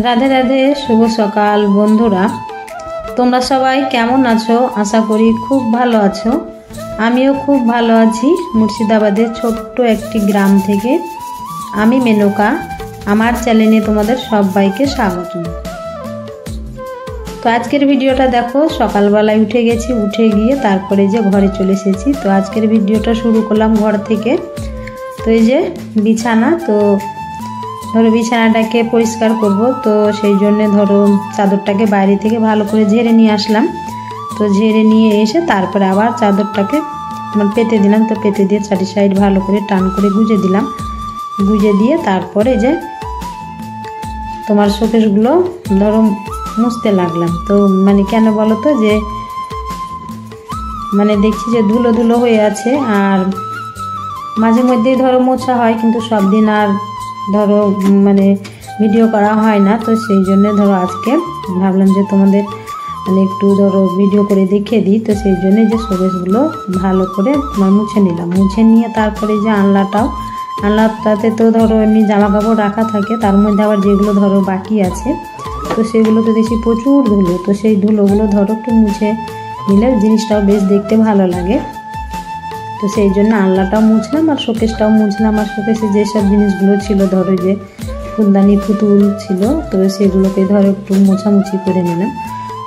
রাধে রাধে, শুভ সকাল বন্ধুরা। তোমরা সবাই কেমন আছো? আশা করি খুব ভালো আছো। আমিও খুব ভালো আছি। মুর্শিদাবাদের ছোট্ট একটি গ্রাম থেকে আমি মেনকা। আমার চ্যানেলে তোমাদের সবাইকে স্বাগত। তো আজকের ভিডিওটা দেখো, সকালবেলায় উঠে গেছি, উঠে গিয়ে তারপরে যে ঘরে চলে এসেছি। তো আজকের ভিডিওটা শুরু করলাম ঘর থেকে। তো এই যে বিছানা, তো ধরো বিছানাটাকে পরিষ্কার করব, তো সেই জন্য ধরো চাদরটাকে বাইরে থেকে ভালো করে ঝেড়ে নিয়ে আসলাম। তো ঝেড়ে নিয়ে এসে তারপরে আবার চাদরটাকে পেতে দিলাম। তো পেতে দিয়ে চারি সাইড ভালো করে টান করে গুজে দিলাম। গুজে দিয়ে তারপরে যে তোমার শোকেসগুলো ধরো মুছতে লাগলাম। তো কেন বলো তো, যে দেখছি যে ধুলো ধুলো হয়ে আছে, আর মাঝে মধ্যেই ধরো মোছা হয়, কিন্তু সব দিন আর ধরো ভিডিও করা হয় না। তো সেই জন্য ধরো আজকে ভাবলাম যে তোমাদের একটু ধরো ভিডিও করে দেখিয়ে দিই। তো সেই জন্য যে শোকেসগুলো ভালো করে মুছে নিলাম। মুছে নিয়ে তারপরে যে আনলাটাতে তো ধরো এমনি জামা কাপড় রাখা থাকে, তার মধ্যে আবার যেগুলো ধরো বাকি আছে, তো সেগুলো তো দেখি প্রচুর ধুলো। তো সেই ধুলোগুলো ধরো একটু মুছে নিলে জিনিসটাও বেশ দেখতে ভালো লাগে। তো সেই জন্য আনলাটাও মুছলাম আর শোকেসটাও মুছলাম। আর শোকেসে যেসব জিনিসগুলো ছিল ধরো যে ফুলদানি পুতুল ছিল, তো সেগুলোকে ধরো একটু মোছামুছি করে নিলাম।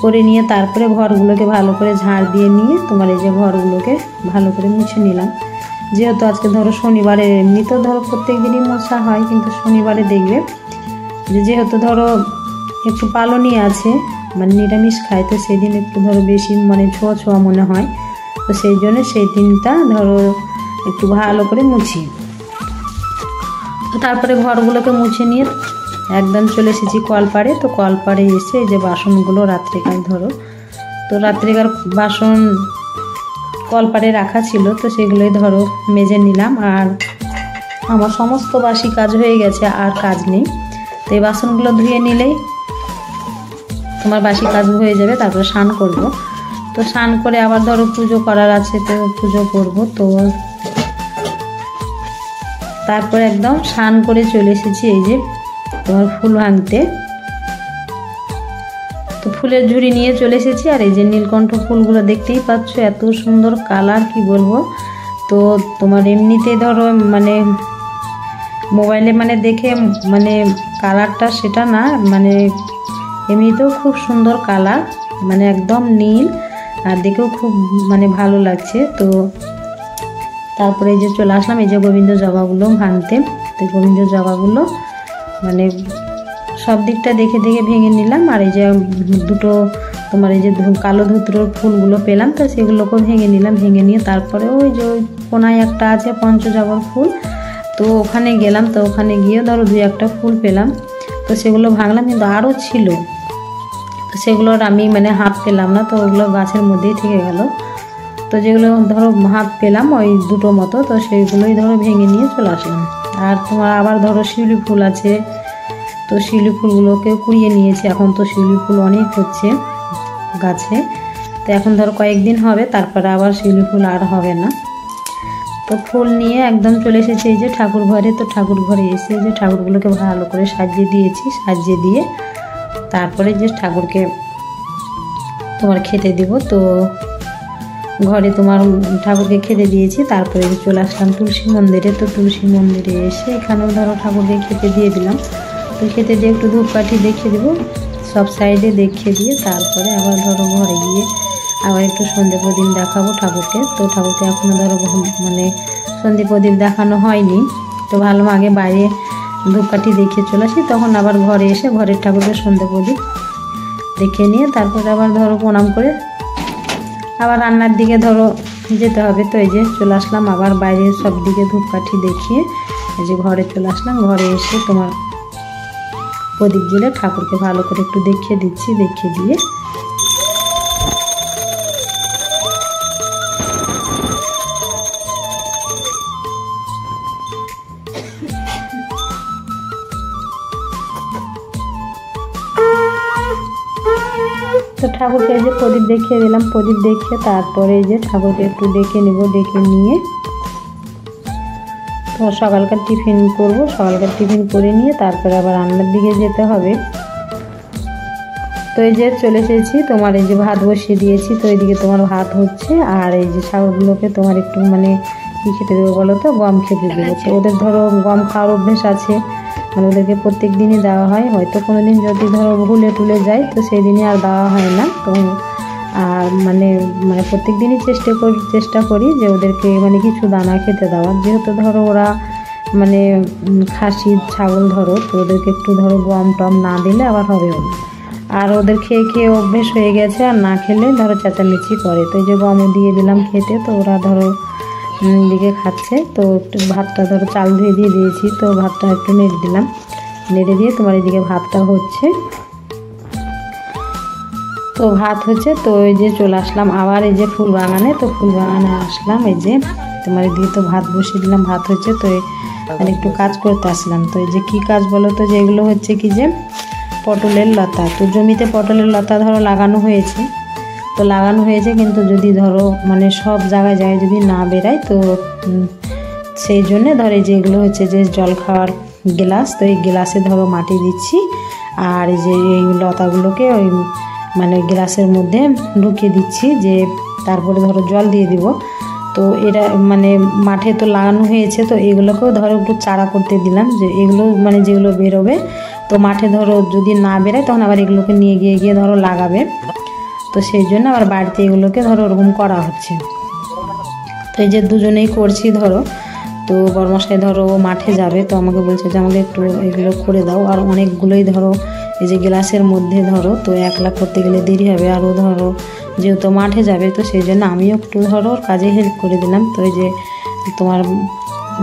করে নিয়ে তারপরে ঘরগুলোকে ভালো করে ঝাড় দিয়ে নিয়ে তোমার এই যে ঘরগুলোকে ভালো করে মুছে নিলাম। যেহেতু আজকে ধরো শনিবারে, এমনি তো ধরো প্রত্যেক দিনই মোছা হয়, কিন্তু শনিবারে দেখবে যেহেতু ধরো একটু পালনি আছে, নিরামিষ খায়, তো সেদিন একটু ধরো বেশি ছোঁয়া ছোঁয়া মনে হয়। তো সেই জন্য সেই দিনটা ধরো একটু ভালো করে মুছি। তো তারপরে ঘরগুলোকে মুছে নিয়ে একদম চলে এসেছি কলপাড়ে। তো কলপাড়ে এসে এই যে বাসনগুলো রাত্রিকার ধরো, তো রাত্রিকার বাসন কলপাড়ে রাখা ছিল, তো সেগুলোই ধরো মেজে নিলাম। আর আমার সমস্ত বাসি কাজ হয়ে গেছে, আর কাজ নেই। তো এই বাসনগুলো ধুয়ে নিলেই তোমার বাসি কাজ হয়ে যাবে। তারপরে স্নান করব। তো স্নান করে আবার ধরো পুজো করার আছে, তো পুজো করব। তো তারপরে একদম স্নান করে চলে এসেছি এই যে তোমার ফুল ভাঙতে। তো ফুলের ঝুড়ি নিয়ে চলে এসেছি। আর এই যে নীলকণ্ঠ ফুলগুলো দেখতেই পাচ্ছ, এত সুন্দর কালার, কি বলবো। তো তোমার এমনিতে ধরো মোবাইলে দেখে কালারটা সেটা না, এমনিতেও খুব সুন্দর কালার, একদম নীল, আর দেখেও খুব ভালো লাগছে। তো তারপরে এই যে চলে আসলাম এই যে গোবিন্দ জবাগুলো ভাঙতে। তো গোবিন্দ জবাগুলো সব দিকটা দেখে দেখে ভেঙে নিলাম। আর এই যে দুটো তোমার এই যে কালো ধুতরোর ফুলগুলো পেলাম, তো সেগুলোকেও ভেঙে নিলাম। ভেঙে নিয়ে তারপরে ওই যে ওই কোনায় একটা আছে পঞ্চজবর ফুল, তো ওখানে গেলাম। তো ওখানে গিয়ে ধরো 2-1টা ফুল পেলাম, তো সেগুলো ভাঙলাম। কিন্তু আরও ছিল, তো সেগুলোর আমি হাত পেলাম না, তো ওগুলো গাছের মধ্যেই থেকে গেল। তো যেগুলো ধরো হাত পেলাম ওই দুটো মতো, তো সেইগুলোই ধরো ভেঙে নিয়ে চলে আসলাম। আর তোমার আবার ধরো শিউলি ফুল আছে, তো শিউলি ফুলগুলোকেও কুড়িয়ে নিয়েছি। এখন তো শিউলি ফুল অনেক হচ্ছে গাছে, তো এখন ধরো কয়েকদিন হবে, তারপরে আবার শিউলি ফুল আর হবে না। তো ফুল নিয়ে একদম চলে এসেছি এই যে ঠাকুর ঘরে। তো ঠাকুর ঘরে এসে যে ঠাকুরগুলোকে ভালো করে সাজিয়ে দিয়েছি। সাজিয়ে দিয়ে তারপরে যে ঠাকুরকে তোমার খেতে দিব। তো ঘরে তোমার ঠাকুরকে খেতে দিয়েছি। তারপরে চলে আসলাম তুলসী মন্দিরে। তো তুলসী মন্দিরে এসে এখানেও ধরো ঠাকুরকে খেতে দিয়ে দিলাম। তো খেতে দিয়ে একটু ধূপকাঠি দেখিয়ে দেবো, সব সাইডে দেখিয়ে দিয়ে তারপরে আবার ধরো ঘরে গিয়ে আবার একটু সন্ধে প্রদীপ দেখাবো ঠাকুরকে। তো ঠাকুরকে এখনও ধরো সন্ধে প্রদীপ দেখানো হয়নি। তো ভালো আগে বাইরে ধূপকাঠি দেখিয়ে চলে আসি, তখন আবার ঘরে এসে ঘরের ঠাকুরকে সন্ধে প্রদীপ দেখিয়ে নিয়ে তারপরে আবার ধরো প্রণাম করে আবার রান্নার দিকে ধরো যেতে হবে। তো এই যে চলে আসলাম আবার বাইরে সব দিকে ধূপকাঠি দেখিয়ে এই যে ঘরে চলে আসলাম। ঘরে এসে তোমার প্রদীপ জ্বেলে ঠাকুরকে ভালো করে একটু দেখিয়ে দিচ্ছি। দেখিয়ে দিয়ে তো ঠাকুরকে এই যে প্রদীপ দেখিয়ে দিলাম। প্রদীপ দেখিয়ে তারপরে এই যে ঠাকুরকে একটু ডেকে নেব। ডেকে নিয়ে তো সকালকার টিফিন করব। সকালকার টিফিন করে নিয়ে তারপরে আবার রান্নার দিকে যেতে হবে। তো এই যে চলে এসেছি, তোমার এই যে ভাত বসিয়ে দিয়েছি। তো এইদিকে তোমার ভাত হচ্ছে, আর এই যে ছাগলগুলোকে তোমার একটু মানে কী খেতে দেবো বলো তো, গম খেতে দেবো। তো ওদের ধরো গম খাওয়ার অভ্যেস আছে, মানে ওদেরকে প্রত্যেক দিনই দেওয়া হয়। হয়তো কোনো দিন যদি ধরো ভুলে টুলে যায় তো সেই দিনই আর দেওয়া হয় না। তো আর মানে প্রত্যেক দিনই চেষ্টা করি যে ওদেরকে মানে কিছু দানা খেতে দেওয়ার, যেহেতু ধরো ওরা মানে খাসি ছাগল ধরো, তো ওদেরকে একটু ধরো গম টম না দিলে আবার হবেও না। আর ওদের খেয়ে খেয়ে অভ্যেস হয়ে গেছে, আর না খেলে ধরো চেঁচামেচি করে। তো এই যে গমও দিয়ে দিলাম খেতে, তো ওরা ধরো দিকে খাচ্ছে। তো একটু ভাতটা ধরো চাল ধুয়ে দিয়ে দিয়েছি, তো ভাতটা একটু নেড়ে দিলাম, নেড়ে দিয়ে তোমার এদিকে ভাতটা হচ্ছে। তো ভাত হচ্ছে, তো এই যে চলে আসলাম আবার এই যে ফুল বাগানে। তো ফুল বাগানে আসলাম, এই যে তোমার এদিকে তো ভাত বসিয়ে দিলাম, ভাত হচ্ছে। তো মানে একটু কাজ করতে আসলাম। তো এই যে কী কাজ বলো তো, যে এগুলো হচ্ছে কি যে পটলের লতা। তো জমিতে পটলের লতা ধরো লাগানো হয়েছে, কিন্তু যদি ধরো মানে সব জায়গায় যদি না বেরায়, তো সেই জন্যে ধরো এই যে এগুলো হচ্ছে যে জল খাওয়ার গ্লাস। তো এই গ্লাসে ধরো মাটি দিচ্ছি, আর এই যে এই লতাগুলোকে ওই মানে গ্লাসের মধ্যে ঢুকিয়ে দিচ্ছি, যে তারপরে ধরো জল দিয়ে দিব। তো এটা মানে মাঠে তো লাগানো হয়েছে, তো এগুলোকেও ধরো একটু চারা করতে দিলাম, যে এগুলো মানে যেগুলো বেরোবে, তো মাঠে ধরো যদি না বেরোয় তখন আবার এগুলোকে নিয়ে গিয়ে ধরো লাগাবে। তো সেই জন্য আবার বাড়িতে এগুলোকে ধরো ওরকম করা হচ্ছে। তো এই যে দুজনেই করছি ধরো। তো বড়মশাই ধরো মাঠে যাবে, তো আমাকে বলছে যে আমাকে একটু এগুলো করে দাও। আর অনেকগুলোই ধরো এই যে গ্লাসের মধ্যে ধরো, তো একলা করতে গেলে দেরি হবে, আর ও ধরো যেহেতু মাঠে যাবে, তো সেই জন্য আমিও একটু ধরো কাজে হেল্প করে দিলাম। তো এই যে তোমার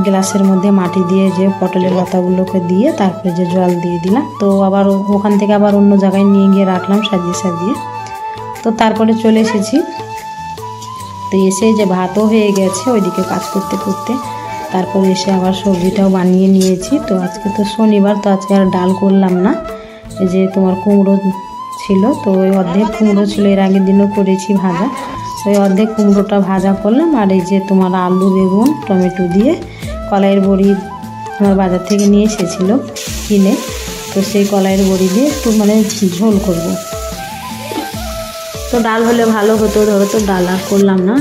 গ্লাসের মধ্যে মাটি দিয়ে যে পটলের লতাগুলোকে দিয়ে তারপরে যে জল দিয়ে দিলাম। তো আবার ওখান থেকে আবার অন্য জায়গায় নিয়ে গিয়ে রাখলাম সাজিয়ে। তো তারপরে চলে এসেছি। তো এসে যে ভাতও হয়ে গেছে ওইদিকে কাজ করতে করতে, তারপরে এসে আবার সবজিটাও বানিয়ে নিয়েছি। তো আজকে তো শনিবার, তো আজকে আর ডাল করলাম না। এই যে তোমার কুমড়ো ছিল, তো ওই অর্ধেক কুমড়ো ছিল, এর আগের দিনও করেছি ভাজা। ওই অর্ধেক কুমড়োটা ভাজা করলাম, আর এই যে তোমার আলু বেগুন টমেটো দিয়ে কলাইয়ের বড়ি আমার বাজার থেকে নিয়ে এসেছিলো কিনে, তো সেই কলাইয়ের বড়ি দিয়ে একটু মানে ঝোল করব। তো ডাল হলে ভালো হতো ধরো, তো ডাল আর করলাম না।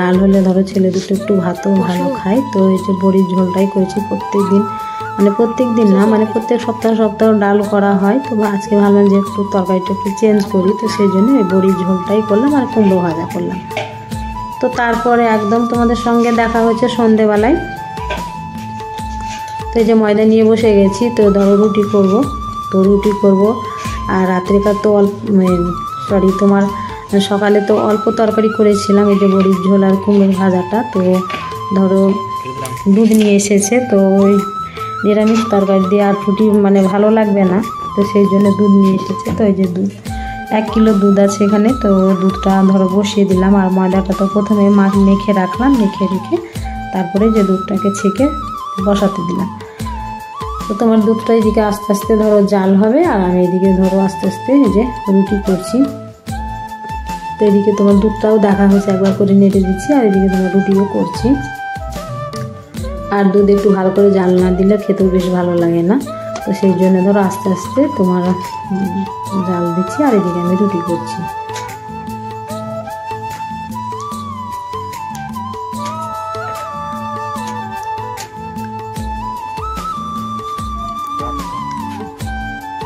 ডাল হলে ধরো ছেলে দুটো একটু ভাতও ভালো খায়। তো এই যে বড়ির ঝোলটাই করেছি। প্রত্যেক দিন না, মানে প্রত্যেক সপ্তাহ ডাল করা হয়। তো আজকে ভাবলাম যে একটু তরকারিটা একটু চেঞ্জ করি, তো সেই জন্য এই বড়ির ঝোলটাই করলাম, আর কুমড়ো ভাজা করলাম। তো তারপরে একদম তোমাদের সঙ্গে দেখা হচ্ছে সন্ধেবেলায়। তো এই যে ময়দা নিয়ে বসে গেছি। তো ধরো রুটি করব। আর রাত্রিকার তো তোমার সকালে তো অল্প তরকারি করেছিলাম, এই যে বড়ির ঝোল আর কুমড়োর ভাজাটা। তো ধরো দুধ নিয়ে এসেছে, তো ওই নিরামিষ তরকারি দিয়ে আর রুটি মানে ভালো লাগবে না, তো সেই জন্য দুধ নিয়ে এসেছে। তো এই যে 1 কিলো দুধ আছে এখানে। তো দুধটা ধরো বসিয়ে দিলাম, আর ময়দাটা তো প্রথমে মেখে রাখলাম, মেখে রেখে তারপরে যে দুধটাকে ছেঁকে বসাতে দিলাম। তো তোমার দুধটা এদিকে আস্তে আস্তে ধরো জাল হবে, আর আমি এদিকে ধরো আস্তে আস্তে এই যে রুটি করছি। তো এদিকে তোমার দুধটাও দেখা হয়েছে, একবার করে নেড়ে দিচ্ছি, আর এদিকে তোমার রুটিও করছি। আর দুধ একটু ভালো করে জাল না দিলে খেতেও বেশ ভালো লাগে না, তো সেই জন্য ধরো আস্তে আস্তে তোমার জাল দিচ্ছি, আর এদিকে আমি রুটি করছি।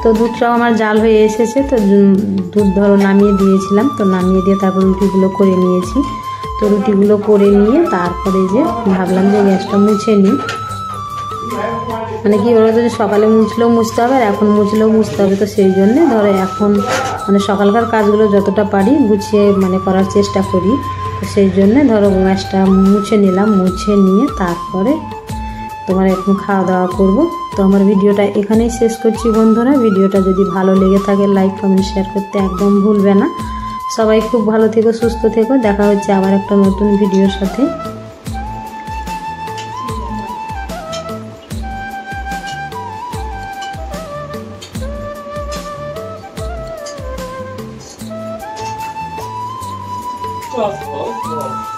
তো দুধটাও আমার জাল হয়ে এসেছে। তো দুধ ধরো নামিয়ে দিয়েছিলাম, তো নামিয়ে দিয়ে তারপর রুটিগুলো করে নিয়েছি। তো রুটিগুলো করে নিয়ে তারপরে যে ভাবলাম যে গ্যাসটা মুছে নিই, মানে কি বলতো যে সকালে মুছলেও মুছতে হবে, আর এখন মুছলেও মুছতে হবে। তো সেই জন্যে ধরো এখন মানে সকালকার কাজগুলো যতটা পারি গুছিয়ে মানে করার চেষ্টা করি। তো সেই জন্যে ধরো গ্যাসটা মুছে নিলাম, মুছে নিয়ে তারপরে তোমার এখন খাওয়া দাওয়া করবো। তো আমার ভিডিওটা এখানেই শেষ করছি বন্ধুরা। ভিডিওটা যদি ভালো লেগে থাকে লাইক কমেন্ট শেয়ার করতে একদম ভুলবে না। সবাই খুব ভালো থেকো, সুস্থ থেকো। দেখা হচ্ছে আবার একটা নতুন ভিডিওর সাথে। Oh,